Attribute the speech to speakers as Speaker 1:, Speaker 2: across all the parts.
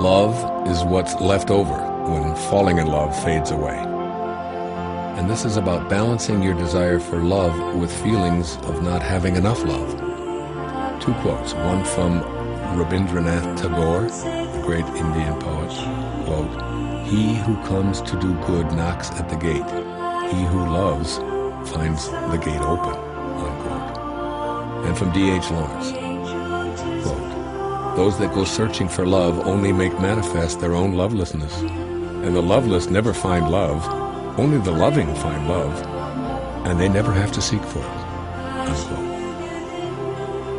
Speaker 1: Love is what's left over when falling in love fades away. And this is about balancing your desire for love with feelings of not having enough love. Two quotes, one from Rabindranath Tagore, the great Indian poet, quote, "He who comes to do good knocks at the gate. He who loves finds the gate open," unquote. And from D.H. Lawrence, quote, "Those that go searching for love only make manifest their own lovelessness, and the loveless never find love, only the loving find love, and they never have to seek for it," unquote.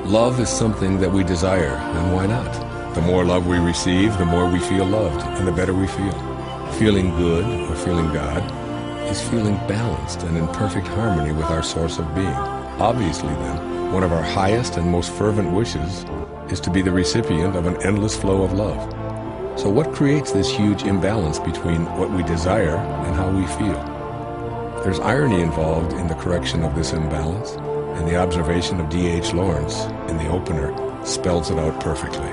Speaker 1: Love is something that we desire, and why not? The more love we receive, the more we feel loved, and the better we feel. Feeling good, or feeling God, is feeling balanced and in perfect harmony with our source of being. Obviously then, one of our highest and most fervent wishes is to be the recipient of an endless flow of love. So what creates this huge imbalance between what we desire and how we feel? There's irony involved in the correction of this imbalance, and the observation of D.H. Lawrence in the opener spells it out perfectly.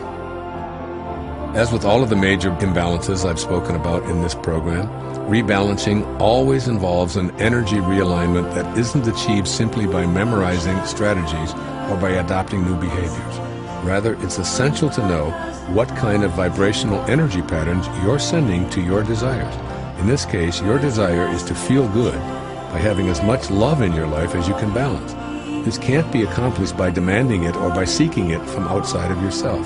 Speaker 1: As with all of the major imbalances I've spoken about in this program, rebalancing always involves an energy realignment that isn't achieved simply by memorizing strategies or by adopting new behaviors. Rather, it's essential to know what kind of vibrational energy patterns you're sending to your desires. In this case, your desire is to feel good by having as much love in your life as you can balance. This can't be accomplished by demanding it or by seeking it from outside of yourself.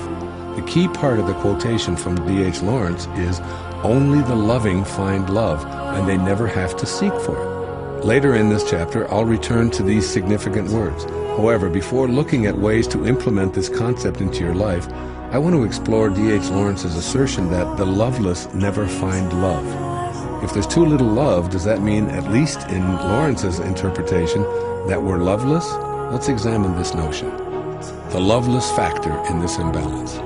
Speaker 1: The key part of the quotation from D.H. Lawrence is, "Only the loving find love, and they never have to seek for it." Later in this chapter, I'll return to these significant words. However, before looking at ways to implement this concept into your life, I want to explore D.H. Lawrence's assertion that the loveless never find love. If there's too little love, does that mean, at least in Lawrence's interpretation, that we're loveless? Let's examine this notion. The loveless factor in this imbalance.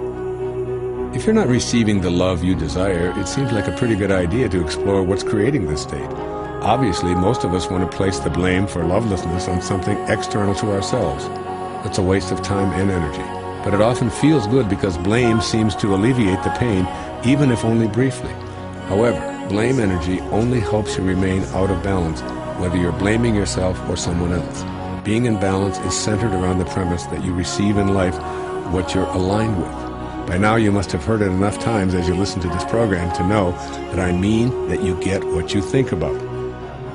Speaker 1: If you're not receiving the love you desire, it seems like a pretty good idea to explore what's creating this state. Obviously, most of us want to place the blame for lovelessness on something external to ourselves. That's a waste of time and energy. But it often feels good because blame seems to alleviate the pain, even if only briefly. However, blame energy only helps you remain out of balance, whether you're blaming yourself or someone else. Being in balance is centered around the premise that you receive in life what you're aligned with. By now you must have heard it enough times as you listen to this program to know that I mean that you get what you think about.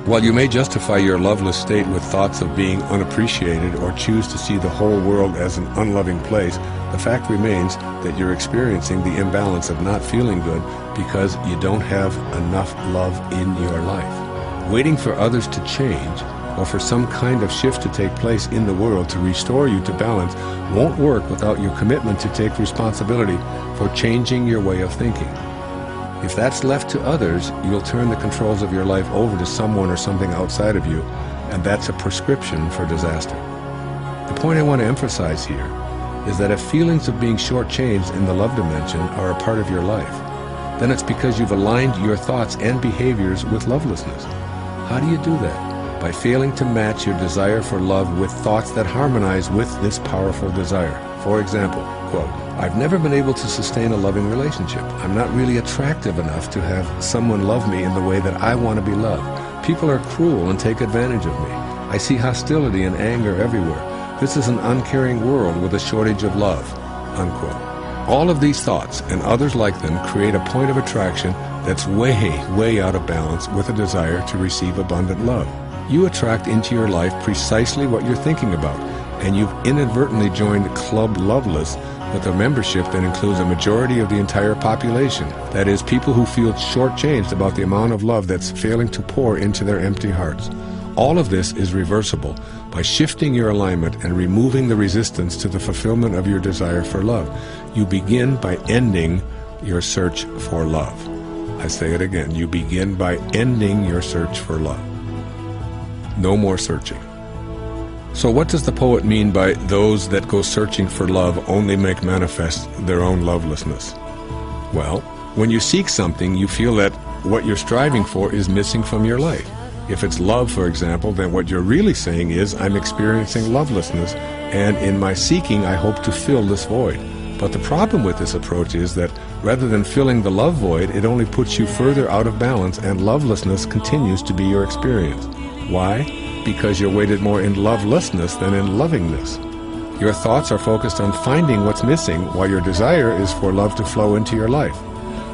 Speaker 1: While you may justify your loveless state with thoughts of being unappreciated or choose to see the whole world as an unloving place, the fact remains that you're experiencing the imbalance of not feeling good because you don't have enough love in your life. Waiting for others to change or for some kind of shift to take place in the world to restore you to balance won't work without your commitment to take responsibility for changing your way of thinking. If that's left to others, you'll turn the controls of your life over to someone or something outside of you, and that's a prescription for disaster. The point I want to emphasize here is that if feelings of being shortchanged in the love dimension are a part of your life, then it's because you've aligned your thoughts and behaviors with lovelessness. How do you do that? By failing to match your desire for love with thoughts that harmonize with this powerful desire. For example, quote, "I've never been able to sustain a loving relationship. I'm not really attractive enough to have someone love me in the way that I want to be loved. People are cruel and take advantage of me. I see hostility and anger everywhere. This is an uncaring world with a shortage of love," unquote. All of these thoughts and others like them create a point of attraction that's way out of balance with a desire to receive abundant love. You attract into your life precisely what you're thinking about, and you've inadvertently joined Club Loveless with a membership that includes a majority of the entire population. That is, people who feel shortchanged about the amount of love that's failing to pour into their empty hearts. All of this is reversible by shifting your alignment and removing the resistance to the fulfillment of your desire for love. You begin by ending your search for love. I say it again, you begin by ending your search for love. No more searching. So what does the poet mean by "those that go searching for love only make manifest their own lovelessness"? Well, when you seek something, you feel that what you're striving for is missing from your life. If it's love, for example, then what you're really saying is, I'm experiencing lovelessness, and in my seeking I hope to fill this void. But the problem with this approach is that Rather than filling the love void, it only puts you further out of balance, and lovelessness continues to be your experience. Why? Because you're weighted more in lovelessness than in lovingness. Your thoughts are focused on finding what's missing, while your desire is for love to flow into your life.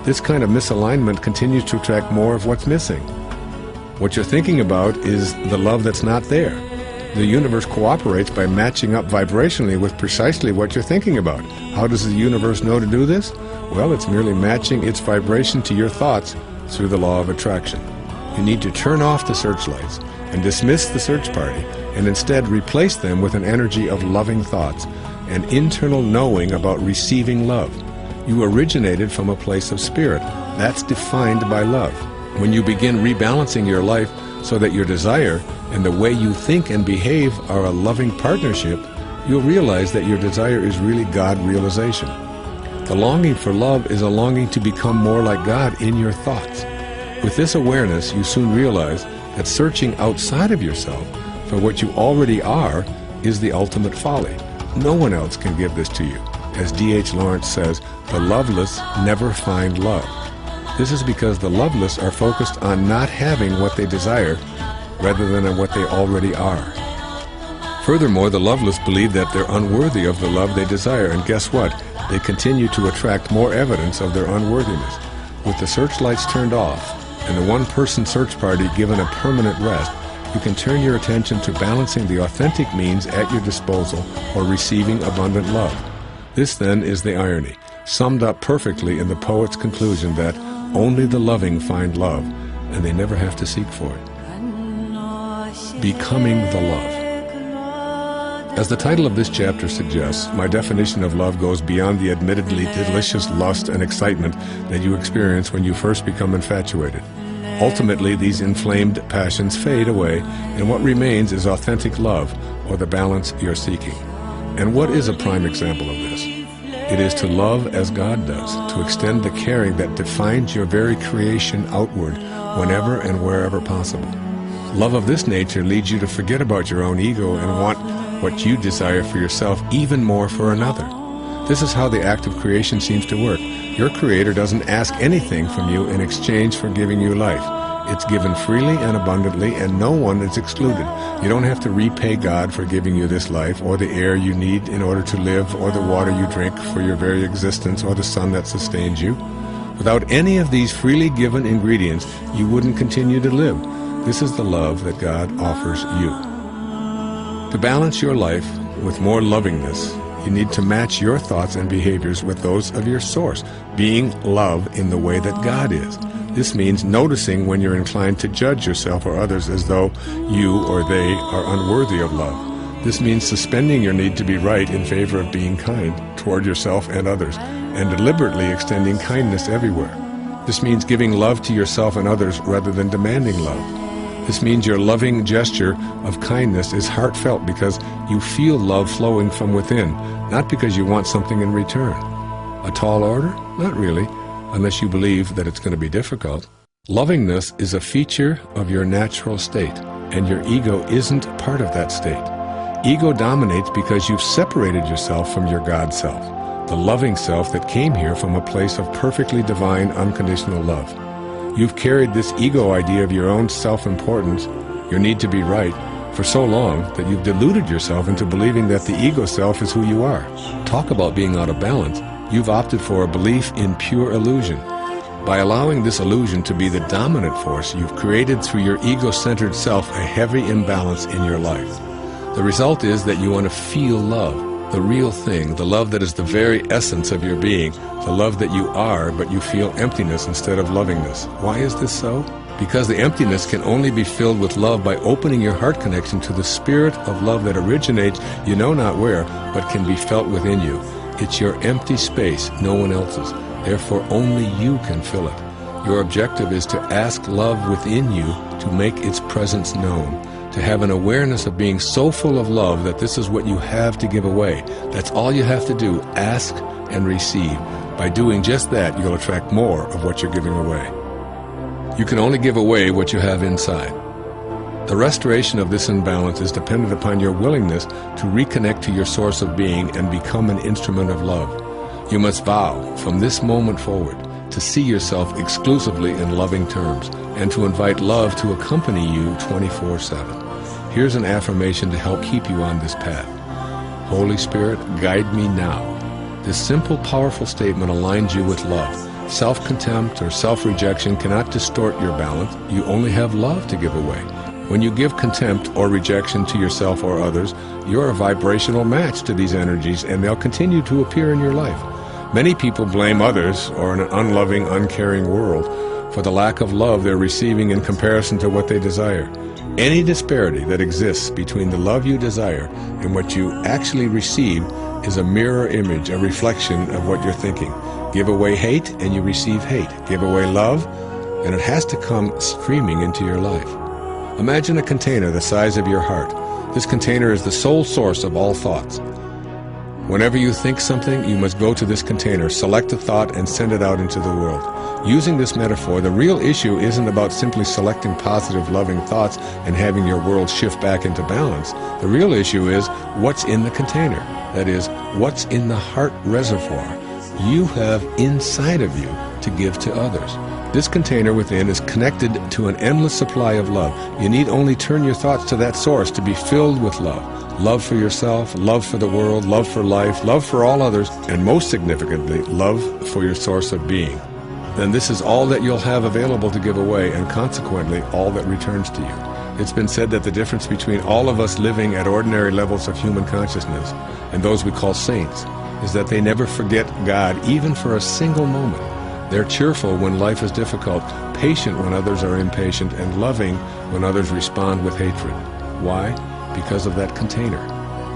Speaker 1: This kind of misalignment continues to attract more of what's missing. What you're thinking about is the love that's not there. The universe cooperates by matching up vibrationally with precisely what you're thinking about. How does the universe know to do this? Well, it's merely matching its vibration to your thoughts through the law of attraction. You need to turn off the searchlights and dismiss the search party, and instead replace them with an energy of loving thoughts, an internal knowing about receiving love. You originated from a place of spirit. That's defined by love. When you begin rebalancing your life so that your desire and the way you think and behave are a loving partnership, you'll realize that your desire is really God realization. The longing for love is a longing to become more like God in your thoughts. With this awareness, you soon realize that searching outside of yourself for what you already are is the ultimate folly. No one else can give this to you. As D.H. Lawrence says, the loveless never find love. This is because the loveless are focused on not having what they desire rather than on what they already are. Furthermore, the loveless believe that they're unworthy of the love they desire, and guess what? They continue to attract more evidence of their unworthiness. With the searchlights turned off and the one-person search party given a permanent rest, you can turn your attention to balancing the authentic means at your disposal or receiving abundant love. This, then, is the irony, summed up perfectly in the poet's conclusion that only the loving find love, and they never have to seek for it. Becoming the love. As the title of this chapter suggests, my definition of love goes beyond the admittedly delicious lust and excitement that you experience when you first become infatuated. Ultimately, these inflamed passions fade away, and what remains is authentic love, or the balance you're seeking. And what is a prime example of this? It is to love as God does, to extend the caring that defines your very creation outward whenever and wherever possible. Love of this nature leads you to forget about your own ego and want what you desire for yourself even more for another. This is how the act of creation seems to work. Your Creator doesn't ask anything from you in exchange for giving you life. It's given freely and abundantly, and no one is excluded. You don't have to repay God for giving you this life, or the air you need in order to live, or the water you drink for your very existence, or the sun that sustains you. Without any of these freely given ingredients, you wouldn't continue to live. This is the love that God offers you. To balance your life with more lovingness, you need to match your thoughts and behaviors with those of your source, being love in the way that God is. This means noticing when you're inclined to judge yourself or others as though you or they are unworthy of love. This means suspending your need to be right in favor of being kind toward yourself and others, and deliberately extending kindness everywhere. This means giving love to yourself and others rather than demanding love. This means your loving gesture of kindness is heartfelt because you feel love flowing from within, not because you want something in return. A tall order? Not really, unless you believe that it's going to be difficult. Lovingness is a feature of your natural state, and your ego isn't part of that state. Ego dominates because you've separated yourself from your God self, the loving self that came here from a place of perfectly divine, unconditional love. You've carried this ego idea of your own self-importance, your need to be right, for so long that you've deluded yourself into believing that the ego self is who you are. Talk about being out of balance. You've opted for a belief in pure illusion. By allowing this illusion to be the dominant force, you've created through your ego-centered self a heavy imbalance in your life. The result is that you want to feel love, the real thing, the love that is the very essence of your being, the love that you are, but you feel emptiness instead of lovingness. Why is this so? Because the emptiness can only be filled with love by opening your heart connection to the spirit of love that originates you know not where, but can be felt within you. It's your empty space, no one else's. Therefore, only you can fill it. Your objective is to ask love within you to make its presence known, to have an awareness of being so full of love that this is what you have to give away. That's all you have to do, ask and receive. By doing just that, you'll attract more of what you're giving away. You can only give away what you have inside. The restoration of this imbalance is dependent upon your willingness to reconnect to your source of being and become an instrument of love. You must vow from this moment forward to see yourself exclusively in loving terms and to invite love to accompany you 24/7. Here's an affirmation to help keep you on this path. Holy Spirit, guide me now. This simple, powerful statement aligns you with love. Self-contempt or self-rejection cannot distort your balance. You only have love to give away. When you give contempt or rejection to yourself or others, you're a vibrational match to these energies, and they'll continue to appear in your life. Many people blame others or an unloving, uncaring world for the lack of love they're receiving in comparison to what they desire. Any disparity that exists between the love you desire and what you actually receive is a mirror image, a reflection of what you're thinking. Give away hate and you receive hate. Give away love and it has to come streaming into your life. Imagine a container the size of your heart. This container is the sole source of all thoughts. Whenever you think something, you must go to this container, select a thought, and send it out into the world. Using this metaphor, the real issue isn't about simply selecting positive, loving thoughts and having your world shift back into balance. The real issue is what's in the container. That is, what's in the heart reservoir you have inside of you to give to others. This container within is connected to an endless supply of love. You need only turn your thoughts to that source to be filled with love. Love for yourself, love for the world, love for life, love for all others, and most significantly, love for your source of being. Then this is all that you'll have available to give away, and consequently, all that returns to you. It's been said that the difference between all of us living at ordinary levels of human consciousness and those we call saints is that they never forget God even for a single moment. They're cheerful when life is difficult, patient when others are impatient, and loving when others respond with hatred. Why? Because of that container.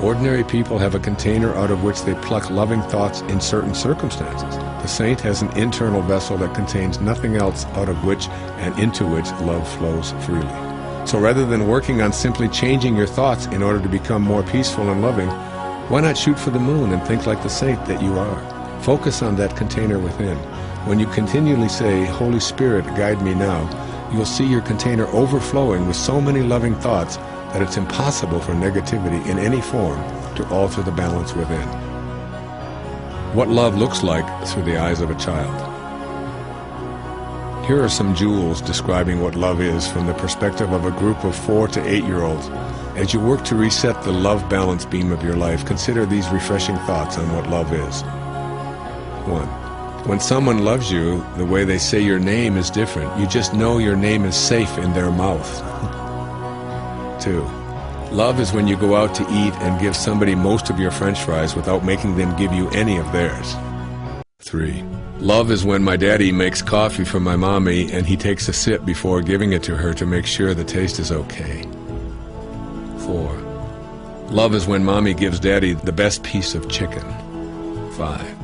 Speaker 1: Ordinary people have a container out of which they pluck loving thoughts in certain circumstances. The saint has an internal vessel that contains nothing else out of which and into which love flows freely. So rather than working on simply changing your thoughts in order to become more peaceful and loving, why not shoot for the moon and think like the saint that you are? Focus on that container within. When you continually say, Holy Spirit, guide me now, you'll see your container overflowing with so many loving thoughts that it's impossible for negativity in any form to alter the balance within. What love looks like through the eyes of a child. Here are some jewels describing what love is from the perspective of a group of 4 to 8-year-olds. As you work to reset the love balance beam of your life, consider these refreshing thoughts on what love is. 1. When someone loves you, the way they say your name is different. You just know your name is safe in their mouth. 2. Love is when you go out to eat and give somebody most of your French fries without making them give you any of theirs. 3. Love is when my daddy makes coffee for my mommy and he takes a sip before giving it to her to make sure the taste is okay. 4. Love is when mommy gives daddy the best piece of chicken. 5.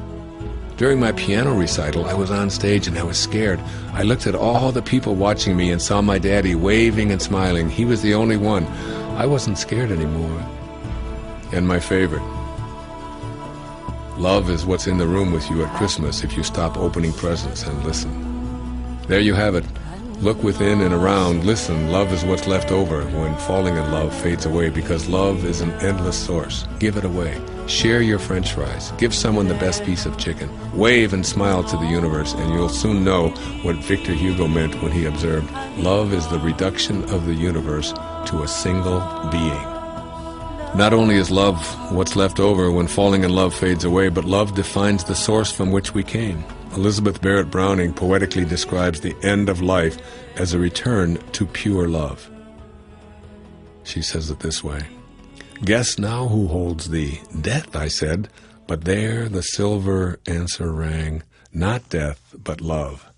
Speaker 1: During my piano recital, I was on stage and I was scared. I looked at all the people watching me and saw my daddy waving and smiling. He was the only one. I wasn't scared anymore. And my favorite. Love is what's in the room with you at Christmas if you stop opening presents and listen. There you have it. Look within and around, listen. Love is what's left over when falling in love fades away, because love is an endless source. Give it away. Share your French fries. Give someone the best piece of chicken. Wave and smile to the universe, and you'll soon know what Victor Hugo meant when he observed, love is the reduction of the universe to a single being. Not only is love what's left over when falling in love fades away, but love defines the source from which we came. Elizabeth Barrett Browning poetically describes the end of life as a return to pure love. She says it this way. Guess now who holds thee? Death, I said, but there the silver answer rang, not death, but love.